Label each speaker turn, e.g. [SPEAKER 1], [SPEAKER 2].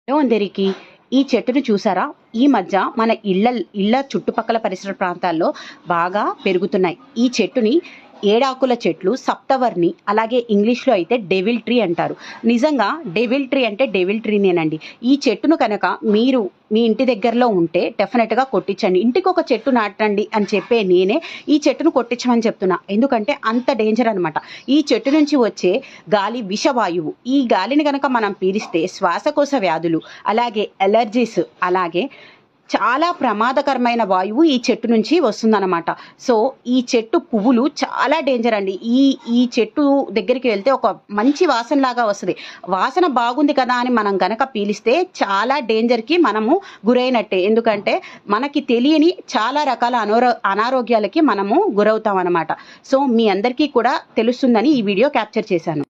[SPEAKER 1] Hello అందరికీ. ఈ చెట్టును చూసారా? ఈ మధ్య మన ఇళ్ళ చుట్టుపక్కల పరిసర ప్రాంతాల్లో బాగా పెరుగుతున్నాయి. ఈ చెట్టుని ఏడాకుల చెట్లు, సప్తవర్ణి, అలాగే ఇంగ్లీష్లో అయితే డెవిల్ ట్రీ అంటారు. నిజంగా డెవిల్ ట్రీ అంటే డెవిల్ ట్రీనేనండి. ఈ చెట్టును కనుక మీరు మీ ఇంటి దగ్గరలో ఉంటే డెఫినెట్గా కొట్టించండి. ఇంటికి ఒక చెట్టు నాటండి అని చెప్పే నేనే ఈ చెట్టును కొట్టించమని చెప్తున్నా. ఎందుకంటే అంత డేంజర్ అనమాట. ఈ చెట్టు నుంచి వచ్చే గాలి విషవాయువు. ఈ గాలిని కనుక మనం పీలిస్తే శ్వాసకోశ వ్యాధులు, అలాగే ఎలర్జీస్, అలాగే చాలా ప్రమాదకరమైన వాయువు ఈ చెట్టు నుంచి వస్తుందన్నమాట. సో ఈ చెట్టు పువ్వులు చాలా డేంజర్ అండి. ఈ చెట్టు దగ్గరికి వెళ్తే ఒక మంచి వాసన లాగా వస్తుంది. వాసన బాగుంది కదా అని మనం గనక పీలిస్తే చాలా డేంజర్కి మనము గురైనట్టే. ఎందుకంటే మనకి తెలియని చాలా రకాల అనారోగ్యాలకి మనము గురవుతాం అన్నమాట. సో మీ అందరికీ కూడా తెలుస్తుందని ఈ వీడియో క్యాప్చర్ చేశాను.